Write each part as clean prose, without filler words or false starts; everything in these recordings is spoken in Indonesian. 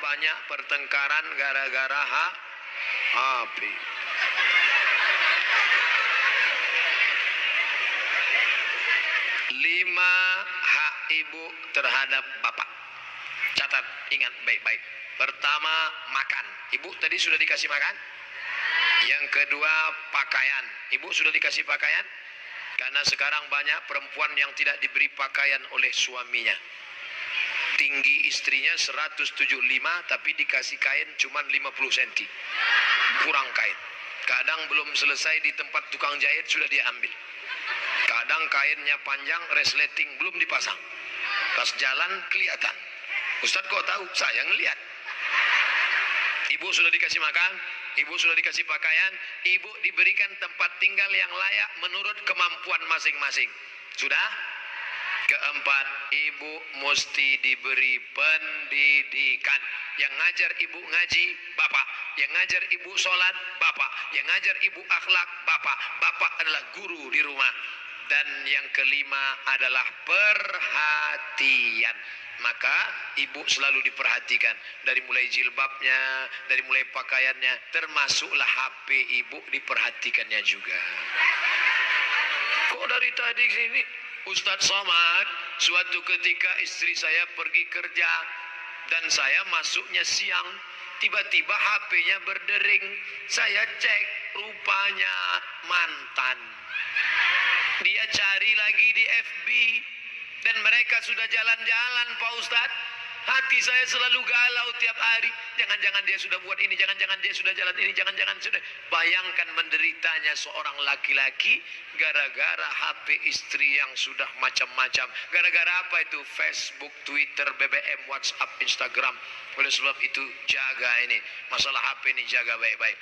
banyak pertengkaran gara-gara HP. Lima hak ibu terhadap bapak. Catat, ingat baik-baik. Pertama, makan. Ibu tadi sudah dikasih makan. Yang kedua, pakaian. Ibu sudah dikasih pakaian? Karena sekarang banyak perempuan yang tidak diberi pakaian oleh suaminya. Tinggi istrinya 175 tapi dikasih kain cuma 50 cm. Kurang kain. Kadang belum selesai di tempat tukang jahit sudah diambil. Kadang kainnya panjang, resleting belum dipasang. Pas jalan kelihatan. Ustadz kok tahu? Saya ngelihat. Ibu sudah dikasih makan, ibu sudah dikasih pakaian, ibu diberikan tempat tinggal yang layak menurut kemampuan masing-masing. Sudah? Keempat, ibu mesti diberi pendidikan. Yang ngajar ibu ngaji, bapak. Yang ngajar ibu sholat, bapak. Yang ngajar ibu akhlak, bapak. Bapak adalah guru di rumah. Dan yang kelima adalah perhatian. Maka ibu selalu diperhatikan. Dari mulai jilbabnya, dari mulai pakaiannya, termasuklah HP ibu diperhatikannya juga. Kok dari tadi sini Ustadz Somad, suatu ketika istri saya pergi kerja dan saya masuknya siang, tiba-tiba HP-nya berdering. Saya cek, rupanya mantan. Dia cari lagi di FB dan mereka sudah jalan-jalan, Pak Ustadz. Hati saya selalu galau tiap hari. Jangan-jangan dia sudah buat ini, jangan-jangan dia sudah jalan ini, jangan-jangan sudah. Bayangkan menderitanya seorang laki-laki gara-gara HP istri yang sudah macam-macam. Gara-gara apa itu? Facebook, Twitter, BBM, WhatsApp, Instagram. Oleh sebab itu jaga ini. Masalah HP ini jaga baik-baik.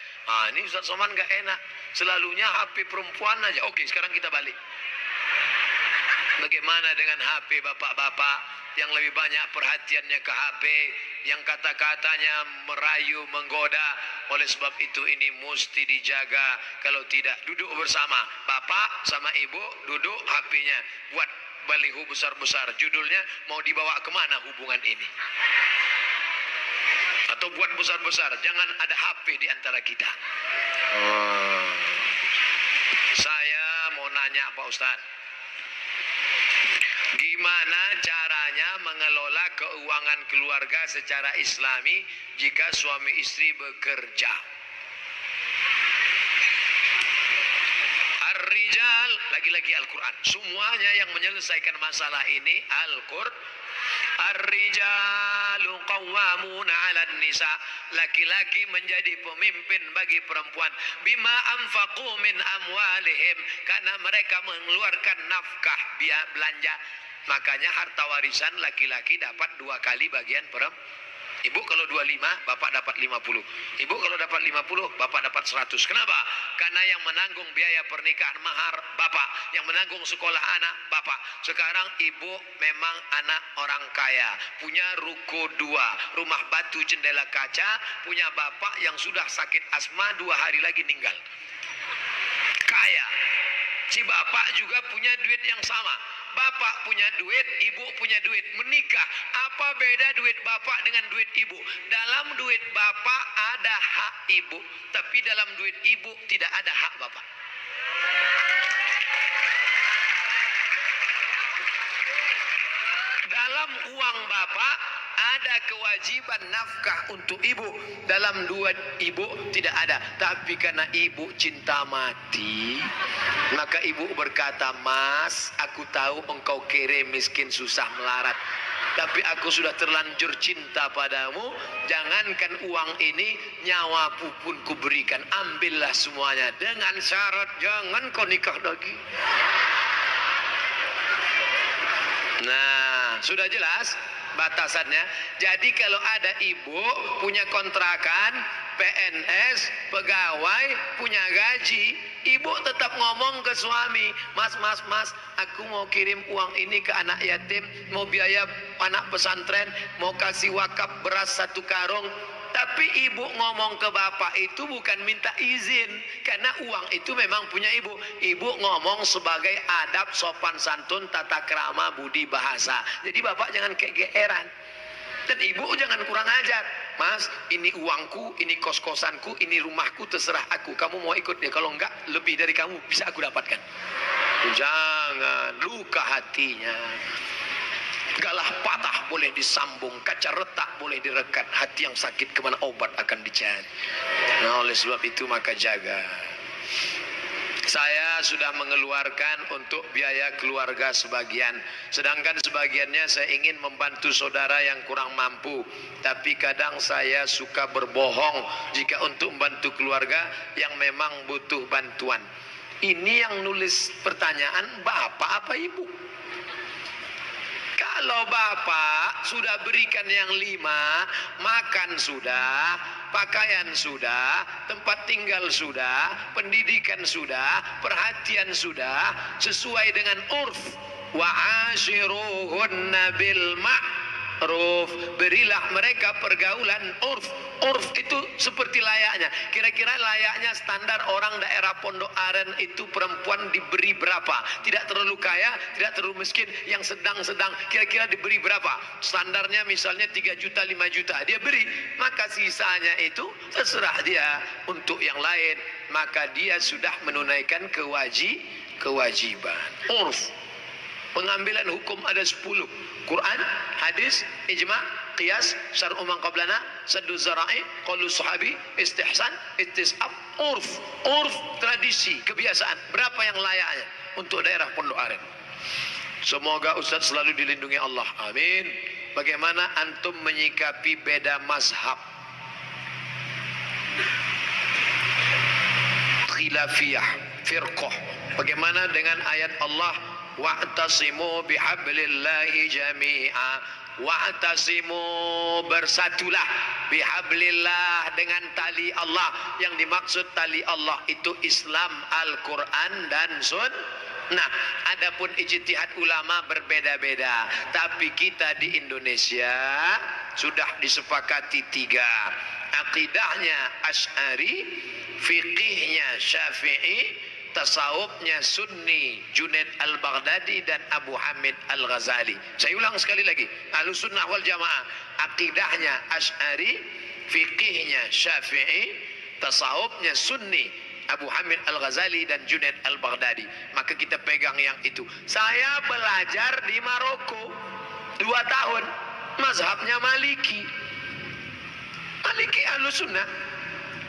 Ini Ustaz Somad gak enak. Selalunya HP perempuan aja. Oke, sekarang kita balik. Bagaimana dengan HP bapak-bapak yang lebih banyak perhatiannya ke HP, yang kata-katanya merayu, menggoda. Oleh sebab itu ini mesti dijaga. Kalau tidak, duduk bersama. Bapak sama ibu duduk, HP-nya buat baliho besar-besar. Judulnya mau dibawa kemana hubungan ini? Atau buat besar-besar, jangan ada HP di antara kita. Saya mau nanya Pak Ustadz, gimana caranya mengelola keuangan keluarga secara islami jika suami istri bekerja? Ar-rijal, lagi-lagi Al-Quran. Semuanya yang menyelesaikan masalah ini Al-Quran. Ar-rijalu qawwamuna 'alan nisa. Laki-laki menjadi pemimpin bagi perempuan. Bima anfaqu min amwalihim, karena mereka mengeluarkan nafkah biaya belanja. Makanya harta warisan laki-laki dapat 2 kali bagian perempuan. Ibu kalau 25, bapak dapat 50. Ibu kalau dapat 50, bapak dapat 100. Kenapa? Karena yang menanggung biaya pernikahan mahar bapak, yang menanggung sekolah anak bapak. Sekarang ibu memang anak orang kaya, punya ruko 2, rumah batu jendela kaca, punya bapak yang sudah sakit asma 2 hari lagi meninggal. Kaya. Si bapak juga punya duit yang sama. Bapak punya duit, ibu punya duit, menikah. Apa beda duit bapak dengan duit ibu? Dalam duit bapak ada hak ibu, tapi dalam duit ibu tidak ada hak bapak. Dalam uang bapak ada kewajiban nafkah untuk ibu, dalam duit ibu tidak ada. Tapi karena ibu cinta mati, maka ibu berkata, "Mas, aku tahu engkau kere, miskin, susah melarat, tapi aku sudah terlanjur cinta padamu. Jangankan uang ini, nyawaku pun kuberikan. Ambillah semuanya dengan syarat jangan kau nikah lagi." Nah, sudah jelas batasannya. Jadi kalau ada ibu punya kontrakan, PNS, pegawai, punya gaji, ibu tetap ngomong ke suami, "Mas, aku mau kirim uang ini ke anak yatim, mau biaya anak pesantren, mau kasih wakaf beras 1 karung." Tapi ibu ngomong ke bapak itu bukan minta izin, karena uang itu memang punya ibu. Ibu ngomong sebagai adab, sopan santun, tata krama, budi bahasa. Jadi bapak jangan kegeeran. Dan ibu jangan kurang ajar. Mas, ini uangku, ini kos-kosanku, ini rumahku, terserah aku. Kamu mau ikut ya? Kalau enggak, lebih dari kamu bisa aku dapatkan. Jangan, luka hatinya. Galah patah boleh disambung, kaca retak boleh direkat, hati yang sakit kemana obat akan dicari. Nah, oleh sebab itu maka jaga. Saya sudah mengeluarkan untuk biaya keluarga sebagian, sedangkan sebagiannya saya ingin membantu saudara yang kurang mampu. Tapi kadang saya suka berbohong jika untuk membantu keluarga yang memang butuh bantuan. Ini yang nulis pertanyaan bapak apa ibu? Kalau bapak sudah berikan yang 5, makan sudah, pakaian sudah, tempat tinggal sudah, pendidikan sudah, perhatian sudah, sesuai dengan urf. Wa ashiruhunna bil ma'ruf. Berilah mereka pergaulan urf. Urf itu seperti layaknya. Kira-kira layaknya standar orang daerah Pondok Aren itu perempuan diberi berapa? Tidak terlalu kaya, tidak terlalu miskin, yang sedang-sedang. Kira-kira diberi berapa? Standarnya misalnya 3 juta, 5 juta. Dia beri. Maka sisanya itu terserah dia untuk yang lain. Maka dia sudah menunaikan kewajiban. Urf. Pengambilan hukum ada 10. Quran, hadis, ijma', qiyas, syar'u man qablana, saddu zara'i, qaulu sahabi, istihsan, istisab, urf. Urf, tradisi, kebiasaan. Berapa yang layaknya untuk daerah Pondok Aren? Semoga Ustaz selalu dilindungi Allah. Amin. Bagaimana antum menyikapi beda mazhab? Khilafiyah, firqah. Bagaimana dengan ayat Allah wa'tasimu bihablillahi jami'a, wa'tasimu, bersatulah, bihablillah, dengan tali Allah. Yang dimaksud tali Allah itu Islam, Al-Quran dan Nah, adapun ijtihad ulama berbeda-beda, tapi kita di Indonesia sudah disepakati 3. Akidahnya Asy'ari, fiqihnya Syafi'i, tasawufnya Sunni, Junaid al-Baghdadi dan Abu Hamid al-Ghazali. Saya ulang sekali lagi, Ahlussunnah wal Jamaah, akidahnya Asy'ari, fiqihnya Syafi'i, tasawufnya Sunni, Abu Hamid al-Ghazali dan Junaid al-Baghdadi. Maka kita pegang yang itu. Saya belajar di Maroko 2 tahun, mazhabnya Maliki. Maliki Ahlussunnah.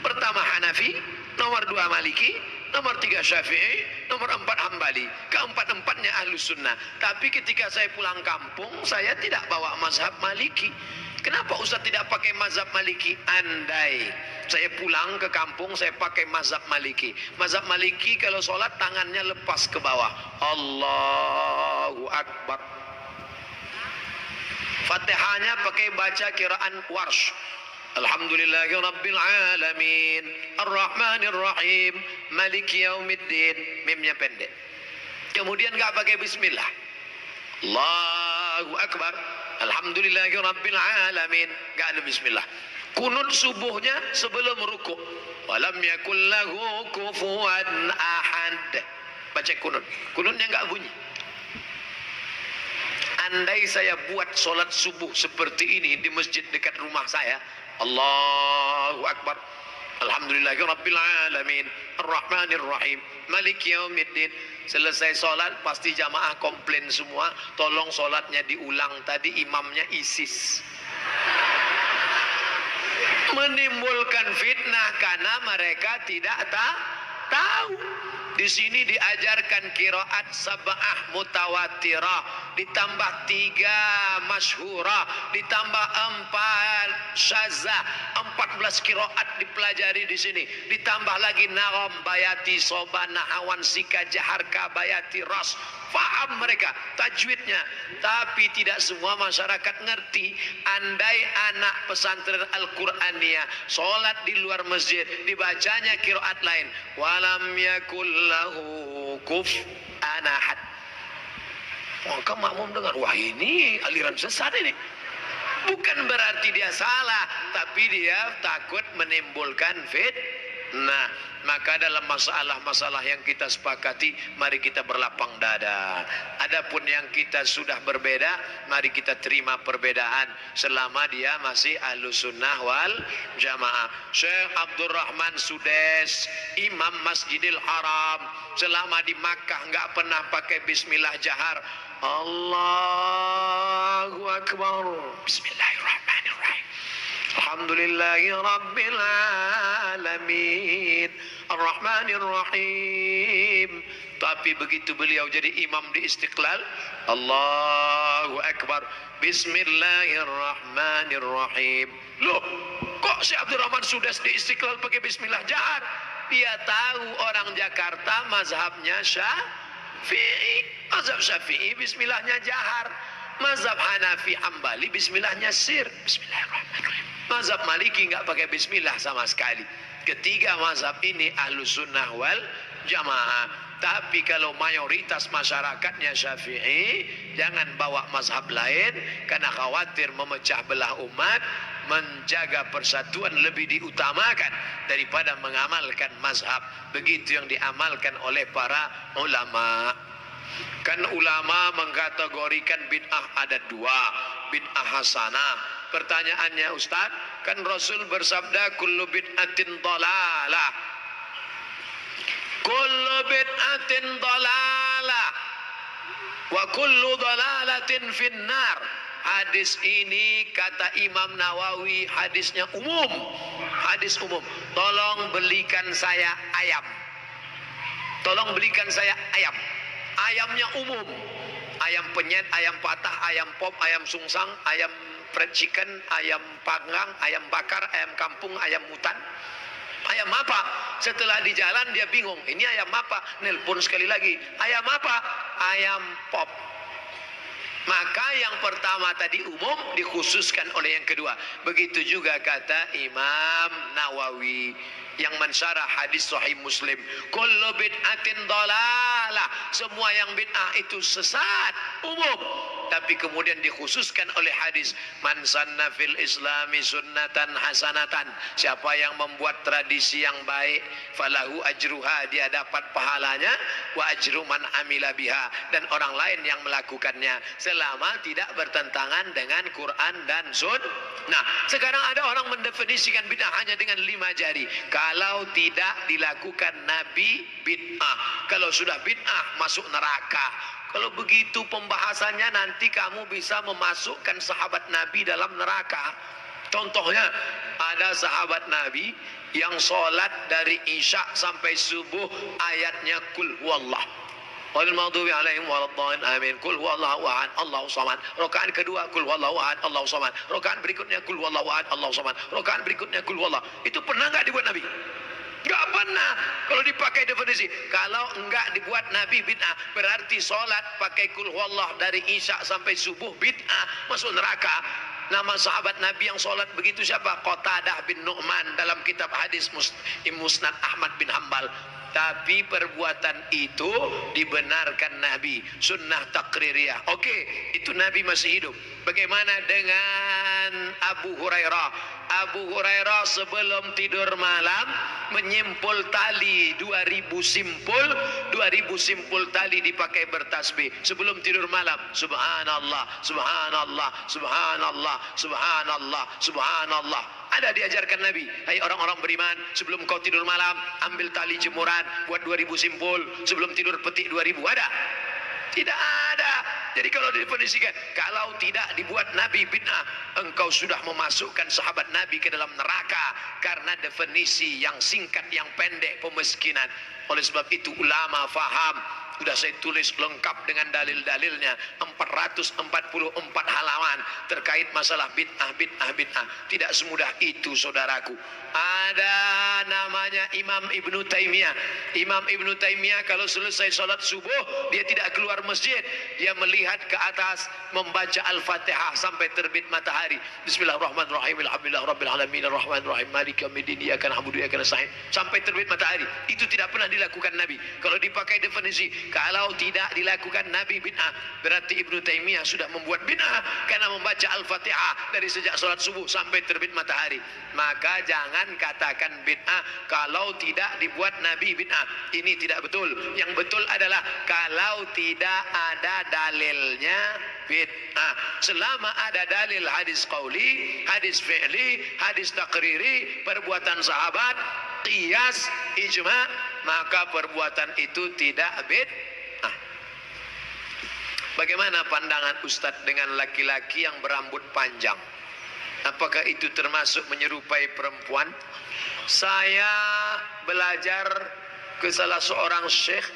Pertama Hanafi, nomor 2 Maliki, nomor 3 Syafi'i, nomor 4 Hambali. Keempat-empatnya Ahlussunnah. Tapi ketika saya pulang kampung, saya tidak bawa mazhab Maliki. Kenapa Ustaz tidak pakai mazhab Maliki? Andai saya pulang ke kampung, saya pakai mazhab Maliki. Mazhab Maliki kalau sholat tangannya lepas ke bawah. Allahu Akbar. Fatihahnya pakai baca kiraan Warsh. Alhamdulillahi Rabbil Alamin, Ar-Rahmanir Rahim, Maliki Yaumiddin. Mimnya pendek. Kemudian gak pakai bismillah. Allahu Akbar, Alhamdulillahi Rabbil Alamin, gak ada bismillah. Kunut subuhnya sebelum rukuk. Walam yakul lahu kufuwan ahad. Baca kunut. Kunutnya gak bunyi. Andai saya buat solat subuh seperti ini di masjid dekat rumah saya, Allahu Akbar, Alhamdulillahi Rabbil Alamin, Ar-Rahmanir Rahim, Maliki Yaumiddin. Selesai solat pasti jamaah komplain semua, tolong solatnya diulang, tadi imamnya ISIS. Menimbulkan fitnah karena mereka tidak tahu. Di sini diajarkan qiraat sab'ah mutawatirah, ditambah 3 masyhurah, ditambah 4 syazah, 14 qiraat dipelajari di sini. Ditambah lagi nagham, bayati, soban, nahawan, sika, jaharka, bayati, ras. Faham mereka tajwidnya, tapi tidak semua masyarakat ngerti. Andai anak pesantren Al-Qur'aniyah sholat di luar masjid, dibacanya qiraat lain, walam yakul lahu kufuwan ahad, maka makmum dengar, wah ini aliran sesat ini. Bukan berarti dia salah, tapi dia takut menimbulkan Nah, maka dalam masalah-masalah yang kita sepakati, mari kita berlapang dada. Adapun yang kita sudah berbeda, mari kita terima perbedaan selama dia masih Ahlus Sunnah wal Jamaah. Syekh Abdurrahman Sudes, Imam Masjidil Haram, selama di Makkah nggak pernah pakai bismillah jahar. Allahu Akbar. Bismillahirrahmanirrahim. Alhamdulillahi Rabbil Alamin Ar-Rahmanir Rahim. Tapi begitu beliau jadi imam di Istiqlal, Allahu Akbar, Bismillahirrahmanirrahim. Loh, kok si Abdurrahman Sudas di Istiqlal pakai bismillah jahar? Dia tahu orang Jakarta mazhabnya Syafi'i. Mazhab Syafi'i bismillahnya jahar. Mazhab Hanafi Hambali bismillahnya sir. Bismillahirrahmanirrahim. Mazhab Maliki nggak pakai bismillah sama sekali. Ketiga mazhab ini Ahlus Sunnah wal Jamaah. Tapi kalau mayoritas masyarakatnya Syafi'i, jangan bawa mazhab lain karena khawatir memecah belah umat. Menjaga persatuan lebih diutamakan daripada mengamalkan mazhab. Begitu yang diamalkan oleh para ulama. Kan ulama mengkategorikan bid'ah ada dua, bid'ah hasanah. Pertanyaannya Ustaz, kan Rasul bersabda kullu bid'atin dhalalah. Kullu bid'atin dhalalah wa kullu dhalalatin finnar. Hadis ini kata Imam Nawawi hadisnya umum. Hadis umum. Tolong belikan saya ayam. Tolong belikan saya ayam. Ayamnya umum. Ayam penyet, ayam patah, ayam pop, ayam sungsang, ayam fried chicken, ayam panggang, ayam bakar, ayam kampung, ayam hutan. Ayam apa? Setelah di jalan dia bingung. Ini ayam apa? Nelpon sekali lagi. Ayam apa? Ayam pop. Maka yang pertama tadi umum dikhususkan oleh yang kedua. Begitu juga kata Imam Nawawi yang mensyarah hadis Sahih Muslim. Kullu bid'atin dhalalah. Semua yang bid'ah itu sesat, umum. Tapi kemudian dikhususkan oleh hadis man sanna fil islami sunnatan hasanatan. Siapa yang membuat tradisi yang baik, falahu ajruha, dia dapat pahalanya, wa ajru man amila biha, dan orang lain yang melakukannya selama tidak bertentangan dengan Quran dan Sunnah. Nah, sekarang ada orang mendefinisikan bid'ah hanya dengan 5 jari. Kalau tidak dilakukan Nabi, bid'ah. Kalau sudah bid'ah, masuk neraka. Kalau begitu pembahasannya nanti kamu bisa memasukkan sahabat Nabi dalam neraka. Contohnya ada sahabat Nabi yang sholat dari Isya sampai subuh ayatnya kul huwallah. Wal maghdubi alaihim waladdallin amin. Kul huwallahu ahad Allahu samad. Rakaat kedua kul huwallahu ahad Allahu samad. Rakaat berikutnya kul huwallahu ahad Allahu samad. Rakaat berikutnya kul huwallah. Itu pernah enggak dibuat Nabi? Enggak pernah. Kalau dipakai definisi, kalau enggak dibuat Nabi bid'ah, berarti sholat pakai kul huwallah dari Isya sampai subuh bid'ah, masuk neraka. Nama sahabat Nabi yang sholat begitu siapa? Qatadah bin Nu'man dalam kitab hadis Musnad Ahmad bin Hambal. Tapi perbuatan itu dibenarkan Nabi, sunnah takririyah. Oke, itu Nabi masih hidup. Bagaimana dengan Abu Hurairah? Abu Hurairah sebelum tidur malam menyimpul tali 2000 simpul, 2000 simpul tali dipakai bertasbih sebelum tidur malam. Subhanallah, subhanallah, subhanallah, subhanallah, subhanallah. Ada diajarkan Nabi, hai orang-orang beriman, sebelum kau tidur malam ambil tali jemuran, buat 2000 simpul, sebelum tidur petik 2000. Ada? Tidak ada. Jadi kalau didefinisikan, kalau tidak dibuat Nabi bid'ah, engkau sudah memasukkan sahabat Nabi ke dalam neraka karena definisi yang singkat, yang pendek, pemiskinan. Oleh sebab itu ulama faham. Sudah saya tulis lengkap dengan dalil-dalilnya 444 halaman terkait masalah bid'ah, bid'ah, bid'ah. Tidak semudah itu saudaraku. Ada namanya Imam Ibnu Taimiyah. Imam Ibnu Taimiyah kalau selesai sholat subuh dia tidak keluar masjid, dia melihat ke atas membaca Al-Fatihah sampai terbit matahari. Bismillahirrahmanirrahim. Alhamdulillahirabbil alamin arrahmanirrahim maliki yaumiddin iyyaka na'budu wa iyyaka nasta'in, sampai terbit matahari. Itu tidak pernah dilakukan Nabi. Kalau dipakai definisi, Kalau tidak dilakukan Nabi bid'ah, berarti Ibnu Taimiyah sudah membuat bid'ah karena membaca Al-Fatihah dari sejak sholat subuh sampai terbit matahari. Maka jangan katakan bid'ah kalau tidak dibuat Nabi bid'ah. Ini tidak betul. Yang betul adalah kalau tidak ada dalilnya bid'ah. Selama ada dalil hadis qauli, hadis fi'li, hadis takriri, perbuatan sahabat, qiyas, ijma', maka perbuatan itu tidak bid'ah. Bagaimana pandangan Ustadz dengan laki-laki yang berambut panjang? Apakah itu termasuk menyerupai perempuan? Saya belajar ke salah seorang syekh.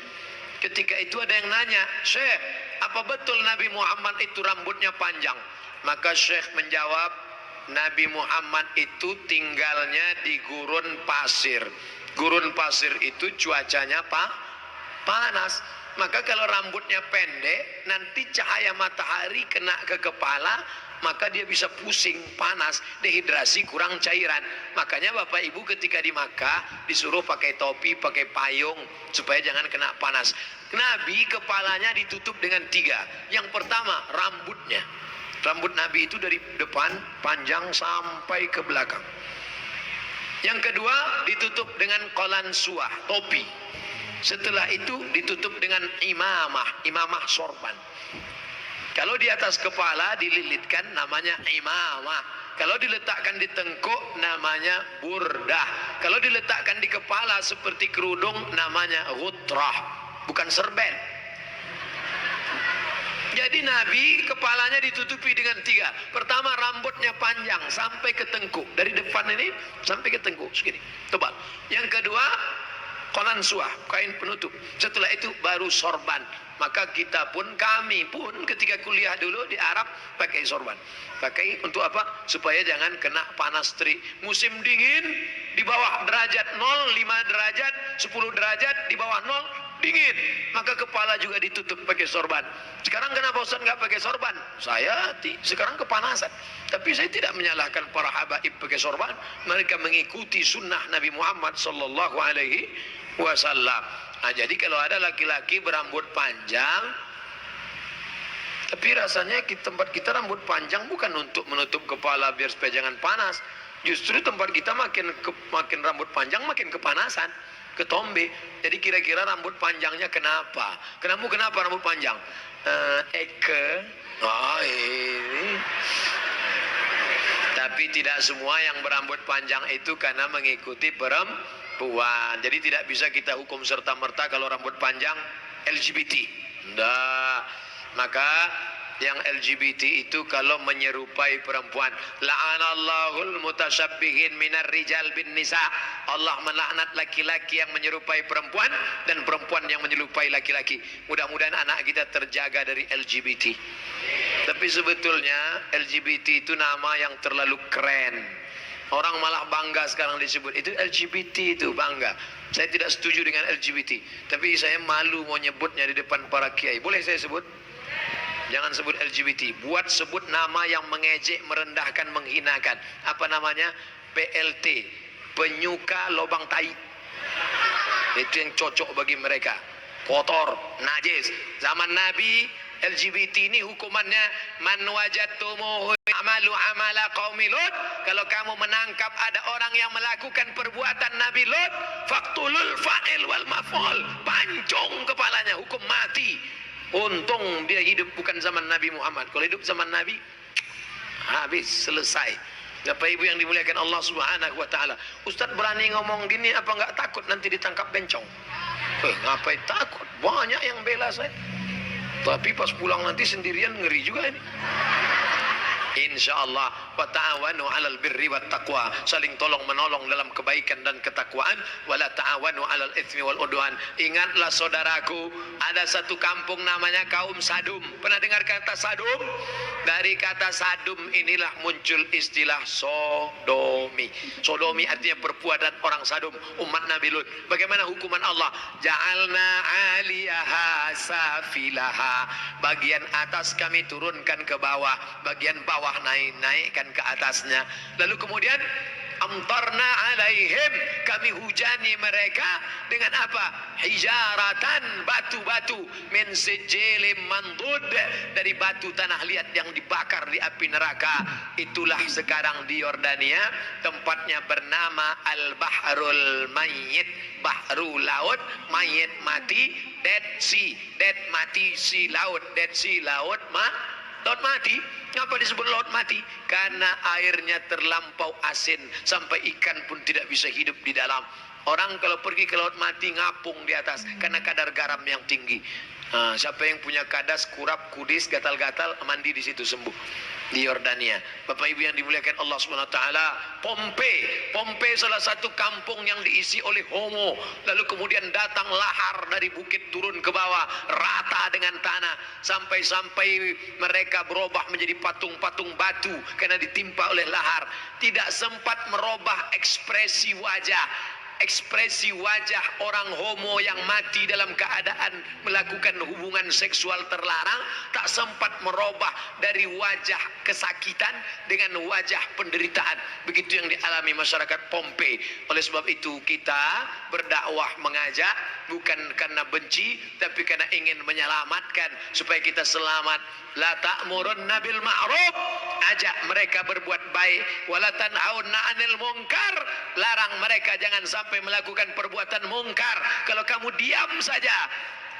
Ketika itu ada yang nanya, "Syekh, apa betul Nabi Muhammad itu rambutnya panjang?" Maka syekh menjawab, Nabi Muhammad itu tinggalnya di gurun pasir. Gurun pasir itu cuacanya panas. Maka kalau rambutnya pendek, nanti cahaya matahari kena ke kepala, maka dia bisa pusing, panas, dehidrasi, kurang cairan. Makanya Bapak Ibu ketika di Makkah disuruh pakai topi, pakai payung supaya jangan kena panas. Nabi kepalanya ditutup dengan 3. Yang pertama rambutnya. Rambut Nabi itu dari depan panjang sampai ke belakang. Yang kedua ditutup dengan qalansuah, topi. Setelah itu ditutup dengan imamah sorban. Kalau di atas kepala dililitkan namanya imamah. Kalau diletakkan di tengkuk namanya burdah. Kalau diletakkan di kepala seperti kerudung namanya ghutrah, bukan serben. Jadi Nabi kepalanya ditutupi dengan 3. Pertama rambutnya panjang sampai ke tengkuk. Dari depan ini sampai ke tengkuk segini, tebal. Yang kedua qalansuah, kain penutup. Setelah itu baru sorban. Maka kita pun, kami pun ketika kuliah dulu di Arab pakai sorban. Pakai untuk apa? Supaya jangan kena panas terik. Musim dingin di bawah derajat 0, 5 derajat, 10 derajat, di bawah 0 dingin. Maka kepala juga ditutup pakai sorban. Sekarang kenapa Ustaz nggak pakai sorban? Saya sekarang kepanasan. Tapi saya tidak menyalahkan para habaib pakai sorban. Mereka mengikuti sunnah Nabi Muhammad sallallahu alaihi wasallam. Nah, jadi kalau ada laki-laki berambut panjang, tapi rasanya di tempat kita rambut panjang bukan untuk menutup kepala biar supaya jangan panas. Justru tempat kita makin rambut panjang makin kepanasan, ketombe. Jadi kira-kira rambut panjangnya kenapa? Kenapa rambut panjang? Ini. Tapi tidak semua yang berambut panjang itu karena mengikuti perempuan. Jadi tidak bisa kita hukum serta-merta kalau rambut panjang LGBT. Nggak. Maka yang LGBT itu kalau menyerupai perempuan, la'anallahul mutasyabbihin minar rijal bin nisa. Allah melaknat laki-laki yang menyerupai perempuan dan perempuan yang menyerupai laki-laki. Mudah-mudahan anak kita terjaga dari LGBT. Tapi sebetulnya LGBT itu nama yang terlalu keren. Orang malah bangga sekarang disebut itu LGBT, itu bangga. Saya tidak setuju dengan LGBT, tapi saya malu mau nyebutnya di depan para kiai. Boleh saya sebut? Jangan sebut LGBT. Buat sebut nama yang mengejek, merendahkan, menghinakan. Apa namanya? PLT, penyuka lobang tai. Itu yang cocok bagi mereka. Kotor, najis. Zaman Nabi LGBT ini hukumannya man wajadtumuhu amalu amala qaumi Lut. Kalau kamu menangkap ada orang yang melakukan perbuatan Nabi Lut, faqtulul fa'il wal maf'ul. Pancung kepalanya, hukum mati. Untung dia hidup bukan zaman Nabi Muhammad. Kalau hidup zaman Nabi, habis, selesai. Bapak Ibu yang dimuliakan Allah Subhanahu wa taala. Ustaz berani ngomong gini apa enggak takut nanti ditangkap bencong? Ngapain takut? Banyak yang bela saya. Tapi pas pulang nanti sendirian ngeri juga ini. Insyaallah wa ta'awanu 'alal birri wat taqwa, saling tolong menolong dalam kebaikan dan ketakwaan, wala ta'awanu 'alal itsmi wal udwan. Ingatlah saudaraku, ada satu kampung namanya kaum Sadum. Pernah dengar kata Sadum? Dari kata Sadum inilah muncul istilah sodomi. Sodomi artinya perbuatan orang Sadum, umat Nabi Lut. Bagaimana hukuman Allah? Ja'alna 'aliyaha safilaha. Bagian atas kami turunkan ke bawah, bagian bawah naikkan ke atasnya. Lalu kemudian amtarna alaihim, kami hujani mereka dengan apa? Hijaratan, batu-batu, min sijilin mandud, dari batu tanah liat yang dibakar di api neraka. Itulah sekarang di Yordania, tempatnya bernama Al-Bahrul Mayyit, bahru laut, mayit mati, Dead Sea, dead mati, sea laut, Dead Sea laut laut mati. Kenapa disebut laut mati? Karena airnya terlampau asin sampai ikan pun tidak bisa hidup di dalam. Orang kalau pergi ke laut mati ngapung di atas karena kadar garam yang tinggi. Siapa yang punya kadas, kurap, kudis, gatal-gatal, mandi di situ sembuh. Di Yordania. Bapak Ibu yang dimuliakan Allah Subhanahu wa taala, Pompei salah satu kampung yang diisi oleh homo. Lalu kemudian datang lahar dari bukit turun ke bawah, rata dengan tanah, sampai mereka berubah menjadi patung-patung batu karena ditimpa oleh lahar. Tidak sempat merubah ekspresi wajah orang homo yang mati dalam keadaan melakukan hubungan seksual terlarang, tak sempat merubah dari wajah kesakitan dengan wajah penderitaan. Begitu yang dialami masyarakat Pompei. Oleh sebab itu kita berdakwah, mengajak bukan karena benci, tapi karena ingin menyelamatkan supaya kita selamat. La ta'murunna bil ma'ruf, ajak mereka berbuat baik, wala tanhauna 'anil munkar, larang mereka jangan sampai melakukan perbuatan mungkar. Kalau kamu diam saja,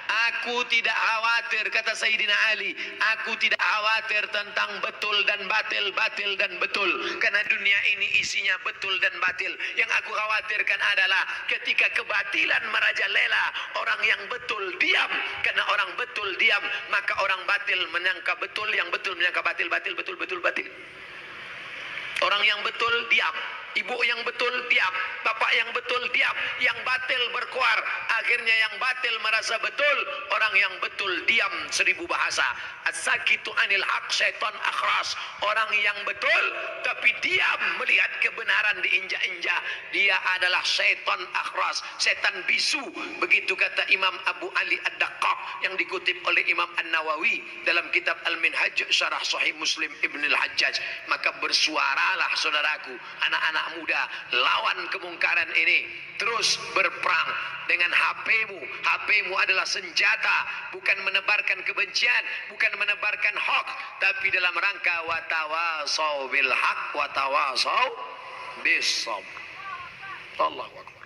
aku tidak khawatir, kata Sayyidina Ali, aku tidak khawatir tentang betul dan batil, batil dan betul, karena dunia ini isinya betul dan batil. Yang aku khawatirkan adalah ketika kebatilan merajalela, orang yang betul diam. Karena orang betul diam, maka orang batil menyangka betul, yang betul menyangka batil, batil betul, betul batil. Orang yang betul diam, ibu yang betul diam, bapak yang betul diam, yang batil berkuar. Akhirnya yang batil merasa betul, orang yang betul diam. 1000 bahasa. As-sakitu anil haq syaitan akhras. Orang yang betul tapi diam melihat kebenaran diinjak-injak, dia adalah syaitan akhras, setan bisu. Begitu kata Imam Abu Ali Ad-Daqqaq yang dikutip oleh Imam An-Nawawi dalam kitab Al-Minhaj Syarah Sahih Muslim Ibn Al-Hajjaj. Maka bersuaralah saudaraku, anak-anak muda, lawan kemungkaran ini. Terus berperang dengan HP-mu. HP-mu adalah senjata, bukan menebarkan kebencian, bukan menebarkan hoax, tapi dalam rangka watawasau bil haq watawasau bis sabr. Allahu akbar.